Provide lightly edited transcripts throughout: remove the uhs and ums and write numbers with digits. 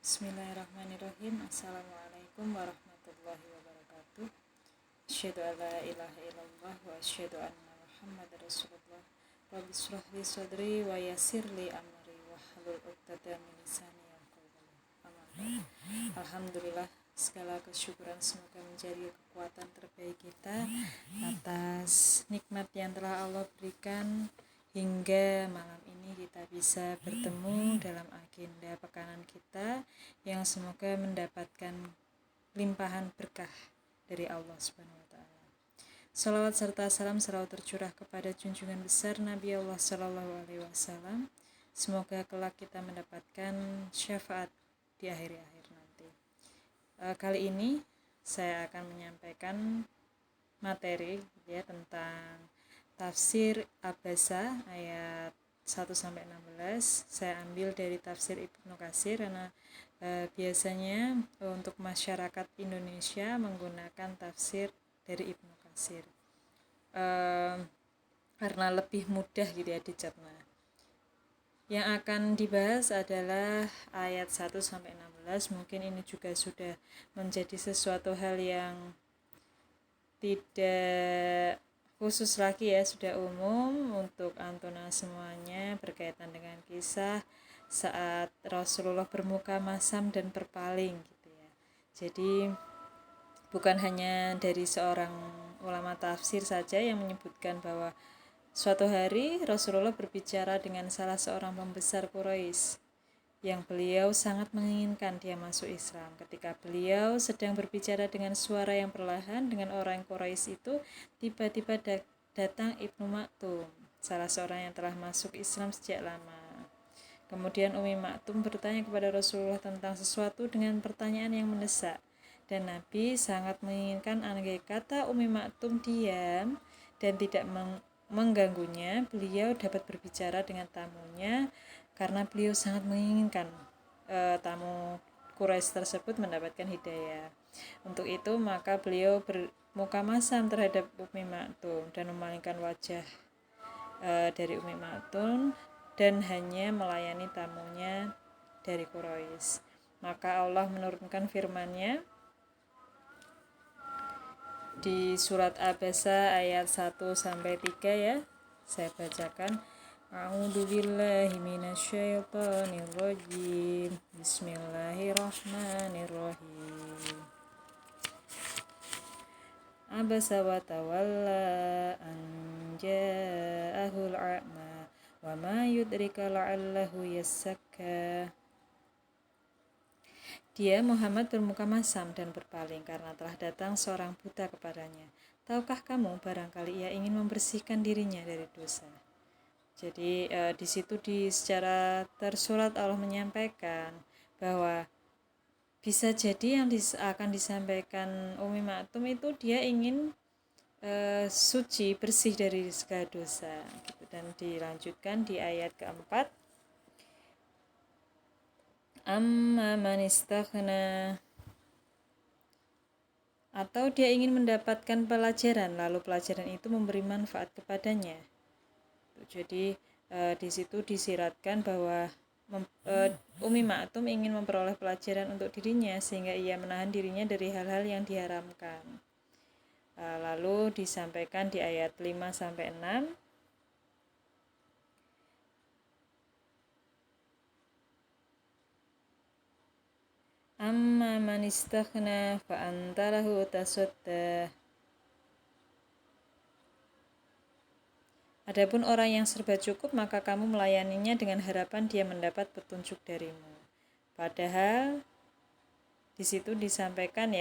Bismillahirrahmanirrahim. Assalamualaikum warahmatullahi wabarakatuh. Asyhadu an la ilaha illallah wa asyhadu anna Muhammadar Rasulullah. Rabbi shrah li sadri wa yassir li amri wahlul 'uqdatam min lisani yafqahu qawli. Alhamdulillah, segala kesyukuran semoga menjadi kekuatan terbaik kita atas nikmat yang telah Allah berikan hingga malam ini kita bisa bertemu dalam agenda pekanan kita yang semoga mendapatkan limpahan berkah dari Allah Subhanahu wa taala. Salawat serta salam selalu tercurah kepada junjungan besar Nabi Allah Shallallahu alaihi wasallam. Semoga kelak kita mendapatkan syafaat di akhir-akhir nanti. Kali ini saya akan menyampaikan materi tentang tafsir Abasa ayat 1-16. Saya ambil dari tafsir Ibnu Katsir karena biasanya untuk masyarakat Indonesia menggunakan tafsir dari Ibnu Katsir karena lebih mudah dicerna. Yang akan dibahas adalah ayat 1-16. Mungkin ini juga sudah menjadi sesuatu hal yang tidak khusus lagi sudah umum untuk antuna semuanya berkaitan dengan kisah saat Rasulullah bermuka masam dan berpaling Jadi bukan hanya dari seorang ulama tafsir saja yang menyebutkan bahwa suatu hari Rasulullah berbicara dengan salah seorang pembesar Quraisy yang beliau sangat menginginkan dia masuk Islam. Ketika beliau sedang berbicara dengan suara yang perlahan dengan orang Quraisy itu, tiba-tiba datang Ibnu Maktum, salah seorang yang telah masuk Islam sejak lama. Kemudian Ummi Maktum bertanya kepada Rasulullah tentang sesuatu dengan pertanyaan yang mendesak. Dan Nabi sangat menginginkan andai kata Ummi Maktum diam dan tidak mengganggunya, beliau dapat berbicara dengan tamunya karena beliau sangat menginginkan tamu Quraisy tersebut mendapatkan hidayah. Untuk itu maka beliau bermuka masam terhadap Ummi Maktum dan memalingkan wajah dari Ummi Maktum dan hanya melayani tamunya dari Quraisy. Maka Allah menurunkan firman-Nya di surat Abasa ayat 1-3 Saya bacakan. A'udzubillahi minasyaitonir rajim. Bismillahirrahmanirrahim. Abasa wa tawalla an ja'ahul a'ma wa ma yudrika la'allahu yazzakka. Dia Muhammad bermuka masam dan berpaling karena telah datang seorang buta kepadanya. Tahukah kamu barangkali ia ingin membersihkan dirinya dari dosa? Jadi di situ secara tersurat Allah menyampaikan bahwa bisa jadi yang akan disampaikan Ummi Maktum itu dia ingin suci, bersih dari segala dosa. Dan dilanjutkan di ayat keempat. Amma man istaghna, atau dia ingin mendapatkan pelajaran lalu pelajaran itu memberi manfaat kepadanya. Jadi di situ disiratkan bahwa Ummi Maktum ingin memperoleh pelajaran untuk dirinya sehingga ia menahan dirinya dari hal-hal yang diharamkan. Lalu disampaikan di ayat 5-6. Amma man istaghna fa anta lahu tasadda. Adapun orang yang serba cukup, maka kamu melayaninya dengan harapan dia mendapat petunjuk darimu. Padahal di situ disampaikan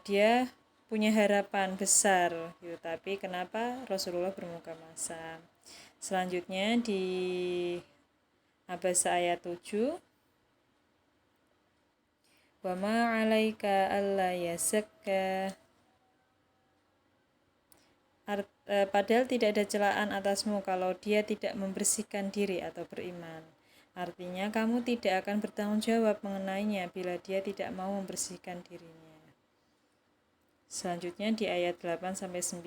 dia punya harapan besar tapi kenapa Rasulullah bermuka masam? Selanjutnya di Abasa ayat 7. Wa ma 'alaika alla yazakka. Padahal tidak ada celaan atasmu kalau dia tidak membersihkan diri atau beriman. Artinya kamu tidak akan bertanggung jawab mengenainya bila dia tidak mau membersihkan dirinya. Selanjutnya di ayat 8-9.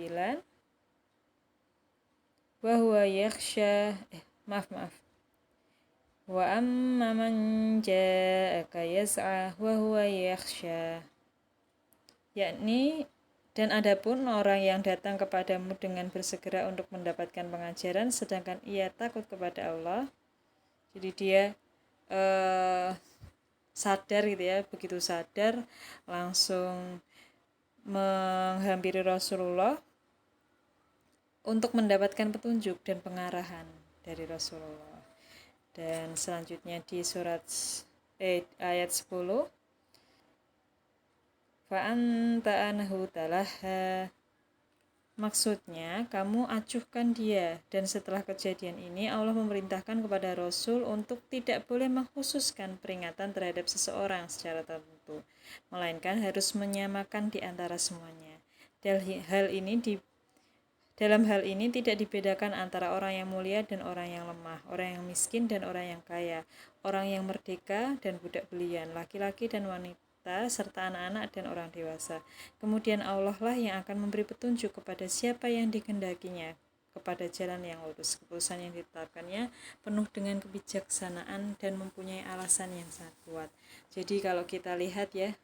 Wa huwa yakhsha Wa amma man ja'aka yas'a wa huwa yakhsha. Yakni, dan adapun orang yang datang kepadamu dengan bersegera untuk mendapatkan pengajaran sedangkan ia takut kepada Allah. Jadi dia sadar gitu ya, begitu sadar langsung menghampiri Rasulullah untuk mendapatkan petunjuk dan pengarahan dari Rasulullah. Dan selanjutnya di surat ayat 10, fa'anta anhu talaha, maksudnya kamu acuhkan dia. Dan setelah kejadian ini Allah memerintahkan kepada Rasul untuk tidak boleh mengkhususkan peringatan terhadap seseorang secara tertentu, melainkan harus menyamakan di antara semuanya. Dalam hal ini tidak dibedakan antara orang yang mulia dan orang yang lemah, orang yang miskin dan orang yang kaya, orang yang merdeka dan budak belian, laki-laki dan wanita, serta anak-anak dan orang dewasa. Kemudian Allah lah yang akan memberi petunjuk kepada siapa yang dikehendakinya kepada jalan yang lurus. Keputusan yang ditetapkannya penuh dengan kebijaksanaan dan mempunyai alasan yang sangat kuat. Jadi kalau kita lihat ya,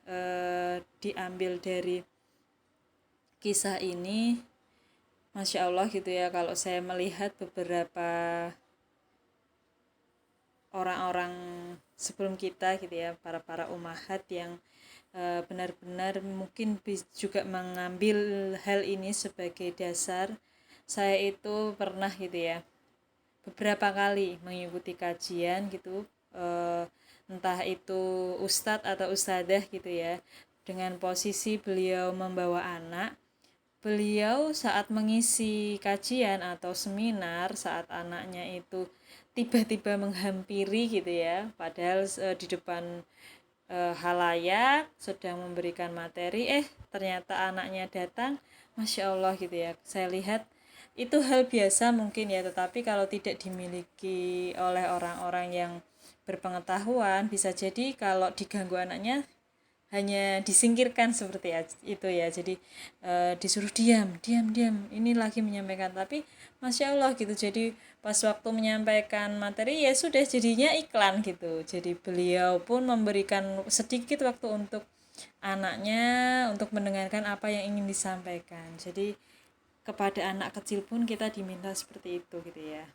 diambil dari kisah ini, Masya Allah gitu ya, kalau saya melihat beberapa orang-orang sebelum kita gitu ya, para ummahat yang benar-benar mungkin juga mengambil hal ini sebagai dasar. Saya itu pernah gitu ya, beberapa kali mengikuti kajian gitu, entah itu ustadz atau ustadzah gitu ya, dengan posisi beliau membawa anak. Beliau saat mengisi kajian atau seminar, saat anaknya itu tiba-tiba menghampiri gitu ya, padahal di depan halayak sedang memberikan materi, ternyata anaknya datang. Masya Allah gitu ya, saya lihat itu hal biasa mungkin ya, tetapi kalau tidak dimiliki oleh orang-orang yang berpengetahuan, bisa jadi kalau diganggu anaknya hanya disingkirkan seperti itu ya. Jadi disuruh diam ini lagi menyampaikan, tapi Masya Allah gitu, jadi pas waktu menyampaikan materi ya sudah jadinya iklan gitu. Jadi beliau pun memberikan sedikit waktu untuk anaknya untuk mendengarkan apa yang ingin disampaikan. Jadi kepada anak kecil pun kita diminta seperti itu gitu ya.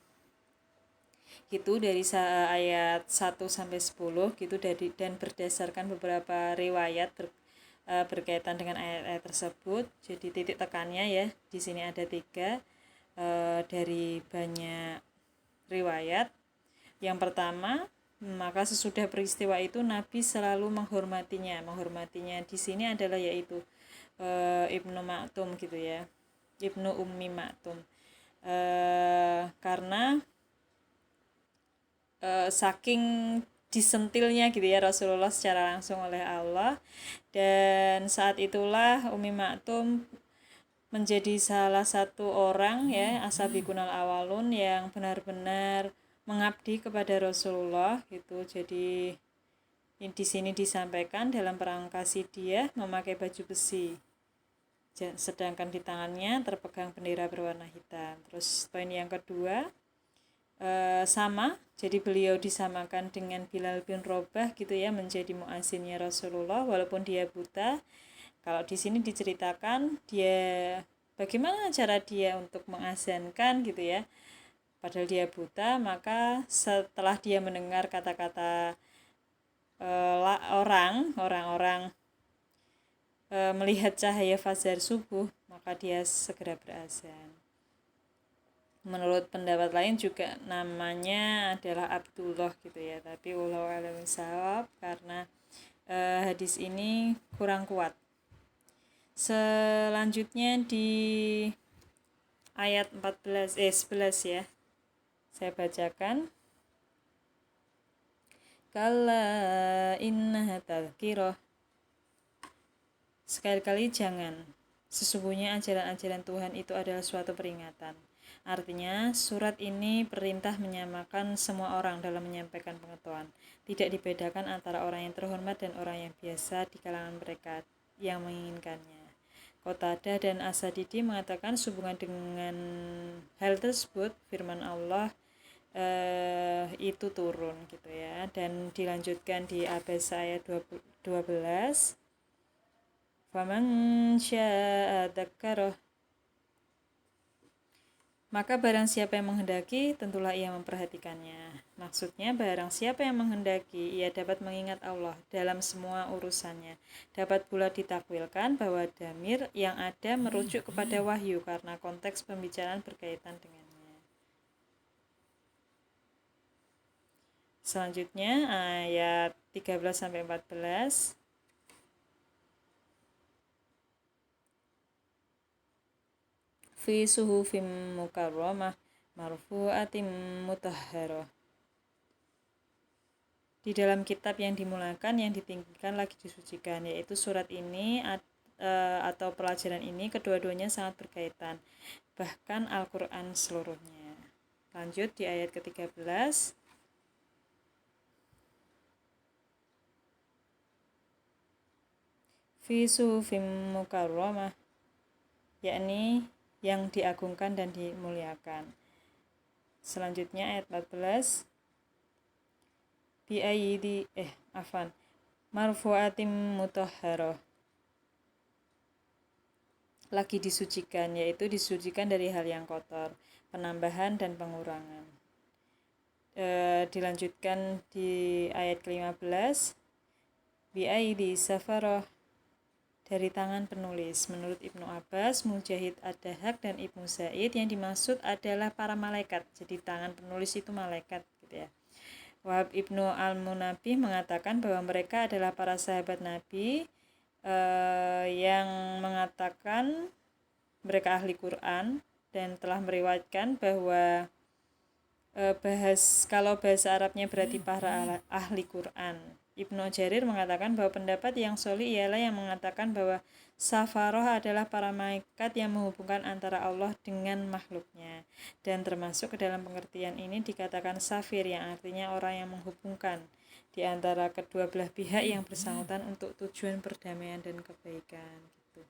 Gitu dari ayat 1 sampai 10 gitu, dan berdasarkan beberapa riwayat berkaitan dengan ayat-ayat tersebut. Jadi titik tekannya ya di sini ada 3 dari banyak riwayat. Yang pertama, maka sesudah peristiwa itu Nabi selalu menghormatinya. Menghormatinya di sini adalah yaitu Ibnu Maktum gitu ya, Ibnu Ummi Maktum, karena saking disentilnya gitu ya Rasulullah secara langsung oleh Allah. Dan saat itulah Ummi Maktum menjadi salah satu orang ya, asabiqunal awalun, yang benar-benar mengabdi kepada Rasulullah gitu. Jadi di sini disampaikan dalam perang Qasidiyah memakai baju besi, sedangkan di tangannya terpegang bendera berwarna hitam. Terus poin yang kedua, sama, jadi beliau disamakan dengan Bilal bin Robah gitu ya, menjadi muazzinnya Rasulullah walaupun dia buta. Kalau di sini diceritakan dia bagaimana cara dia untuk mengazankan gitu ya, padahal dia buta. Maka setelah dia mendengar kata-kata orang-orang melihat cahaya fajar subuh, maka dia segera berazan. Menurut pendapat lain juga namanya adalah Abdullah gitu ya, tapi wallahu a'lam bishawab, karena hadis ini kurang kuat. Selanjutnya di ayat 11 ya, saya bacakan. Kalla innaha tadhkirah, sekali-kali jangan, sesungguhnya ajaran-ajaran Tuhan itu adalah suatu peringatan. Artinya surat ini perintah menyamakan semua orang dalam menyampaikan pengetahuan, tidak dibedakan antara orang yang terhormat dan orang yang biasa di kalangan mereka yang menginginkannya. Qatadah dan Asadidi mengatakan sehubungan dengan hal tersebut firman Allah itu turun gitu ya. Dan dilanjutkan di Abasa ayat 12. Faman syaa dzakara. Maka barang siapa yang menghendaki, tentulah ia memperhatikannya. Maksudnya barang siapa yang menghendaki, ia dapat mengingat Allah dalam semua urusannya. Dapat pula ditakwilkan bahwa damir yang ada merujuk kepada wahyu karena konteks pembicaraan berkaitan dengannya. Selanjutnya ayat 13-14. Fi suhufim mukarramah marfu'atim mutahharah. Di dalam kitab yang dimulakan, yang ditinggikan lagi disucikan, yaitu surat ini atau pelajaran ini kedua-duanya sangat berkaitan, bahkan Al-Quran seluruhnya. Lanjut di ayat ke-13. Fi suhufim mukarramah, yakni yang diagungkan dan dimuliakan. Selanjutnya ayat 14. Bi aidi marfu'atim mutahharah, lagi disucikan, yaitu disucikan dari hal yang kotor, penambahan dan pengurangan. Dilanjutkan di ayat ke-15. Bi aidi safarah, dari tangan penulis. Menurut Ibnu Abbas, Mujahid Ad-Dahak dan Ibnu Zaid, yang dimaksud adalah para malaikat. Jadi tangan penulis itu malaikat gitu ya. Wahab Ibnu Al-Munabih mengatakan bahwa mereka adalah para sahabat Nabi yang mengatakan mereka ahli Quran dan telah meriwayatkan bahwa kalau bahasa Arabnya berarti para ahli Quran. Ibnu Jarir mengatakan bahwa pendapat yang sholih ialah yang mengatakan bahwa safaroh adalah para malaikat yang menghubungkan antara Allah dengan makhluknya, dan termasuk ke dalam pengertian ini dikatakan safir, yang artinya orang yang menghubungkan di antara kedua belah pihak yang bersangkutan untuk tujuan perdamaian dan kebaikan gitu.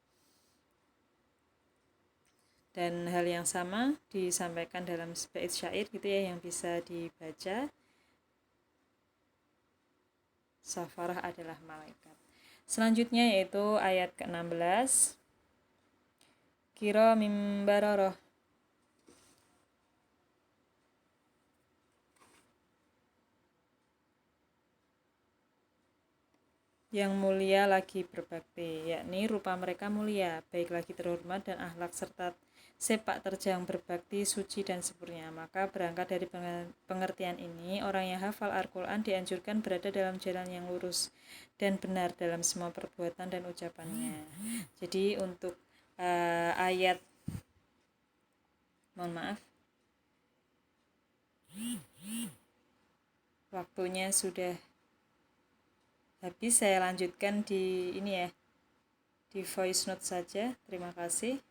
Dan hal yang sama disampaikan dalam bait syair gitu ya, yang bisa dibaca. Safarah adalah malaikat. Selanjutnya yaitu ayat ke-16. Kiramim bararah, yang mulia lagi berbakti, yakni rupa mereka mulia, baik lagi terhormat dan akhlak serta sepak terjang berbakti, suci dan sempurna. Maka berangkat dari pengertian ini, orang yang hafal Al-Quran dianjurkan berada dalam jalan yang lurus dan benar dalam semua perbuatan dan ucapannya. Jadi untuk ayat, mohon maaf, waktunya sudah habis. Saya lanjutkan di ini ya, di voice note saja. Terima kasih.